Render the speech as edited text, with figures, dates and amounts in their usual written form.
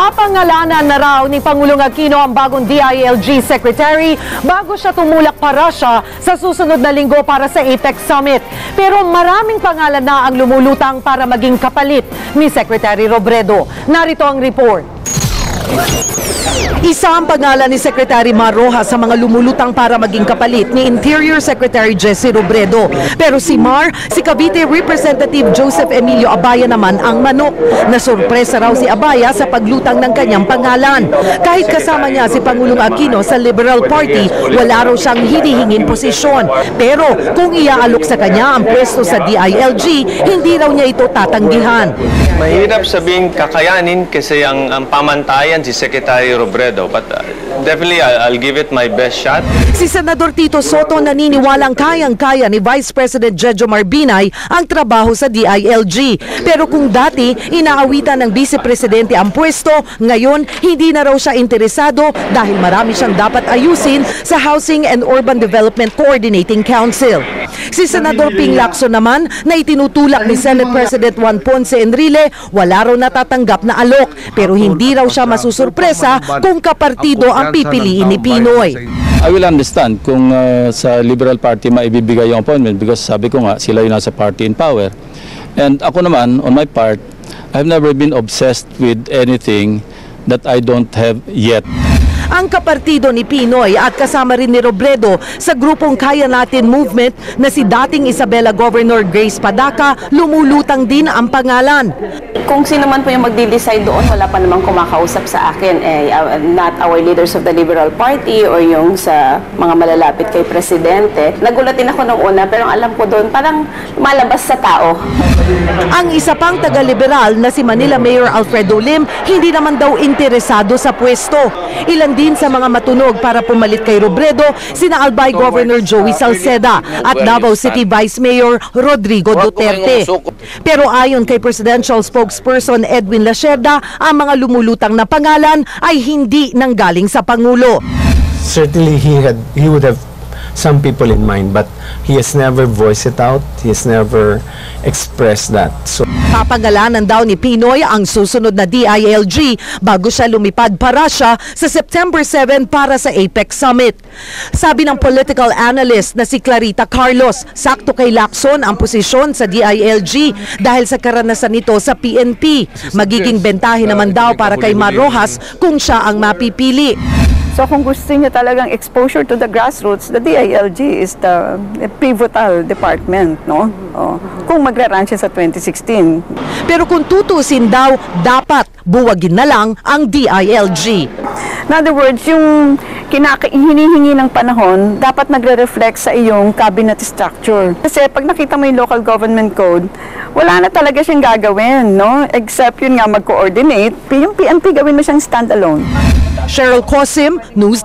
Papangalanan na raw ni Pangulong Aquino ang bagong DILG Secretary bago siya tumulak para siya sa susunod na linggo para sa APEC Summit. Pero maraming pangalan na ang lumulutang para maging kapalit ni Secretary Robredo. Narito ang report. Isa ang pangalan ni Secretary Mar Rojas sa mga lumulutang para maging kapalit ni Interior Secretary Jesse Robredo. Pero si Mar, si Cavite Representative Joseph Emilio Abaya naman ang manok. Nasurpresa raw si Abaya sa paglutang ng kanyang pangalan. Kahit kasama niya si Pangulong Aquino sa Liberal Party, wala raw siyang hinihingin posisyon. Pero kung iaalok sa kanya ang pwesto sa DILG, hindi raw niya ito tatanggihan. Mahirap sabing kakayanin kasi ang pamantayan si Secretary Robredo, but definitely I'll give it my best shot. Si Senador Tito Soto naniniwalang kayang-kaya ni Vice President Jejo Marbinay ang trabaho sa DILG. Pero kung dati inaawitan ng Vice Presidente ang pwesto, ngayon hindi na raw siya interesado dahil marami siyang dapat ayusin sa Housing and Urban Development Coordinating Council. Si Senador Ping Lacson naman na itinutulak ni Senate President Juan Ponce Enrile, wala raw natatanggap na alok pero hindi raw siya masusurpresa kung kapartido ang pipiliin ni Pinoy. I will understand kung sa Liberal Party maibibigay yung appointment because sabi ko nga sila yung nasa party in power. And ako naman, on my part, I've never been obsessed with anything that I don't have yet. Ang kapartido ni Pinoy at kasama rin ni Robredo sa grupong Kaya Natin Movement na si dating Isabela Governor Grace Padaca, lumulutang din ang pangalan. Kung sino man po yung magdi-decide doon, wala pa namang kumakausap sa akin. Not our leaders of the Liberal Party or yung sa mga malalapit kay Presidente. Nagulat din ako nung una pero alam ko doon parang malabas sa tao. Ang isa pang taga-liberal na si Manila Mayor Alfredo Lim hindi naman daw interesado sa pwesto. Ilan din sa mga matunog para pumalit kay Robredo sina Albay Governor Joey Salceda at Davao City Vice Mayor Rodrigo Duterte. Pero ayon kay Presidential Spokesperson Edwin Lacerda, ang mga lumulutang na pangalan ay hindi nanggaling sa Pangulo. Certainly he would have some people in mind, but he has never voiced it out. He has never expressed that. So, papangalanan daw ni Pinoy ang susunod na DILG bago siya lumipad para siya sa September 7 para sa APEC Summit. Sabi ng political analyst na si Clarita Carlos, sakto kay Lacson ang posisyon sa DILG dahil sa karanasan nito sa PNP. Magiging bentahin naman daw para kay Mar Rojas kung siya ang mapipili. So kung gusto niya talagang exposure to the grassroots, the DILG is the pivotal department, no? Kung magra-run siya sa 2016. Pero kung tutusin daw, dapat buwagin na lang ang DILG. In other words, yung hinihingi ng panahon, dapat nagre-reflect sa iyong cabinet structure. Kasi pag nakita mo yung local government code, wala na talaga siyang gagawin, no? Except yun nga mag-coordinate, yung PNP gawin mo siyang standalone. Cheryl Cosim, News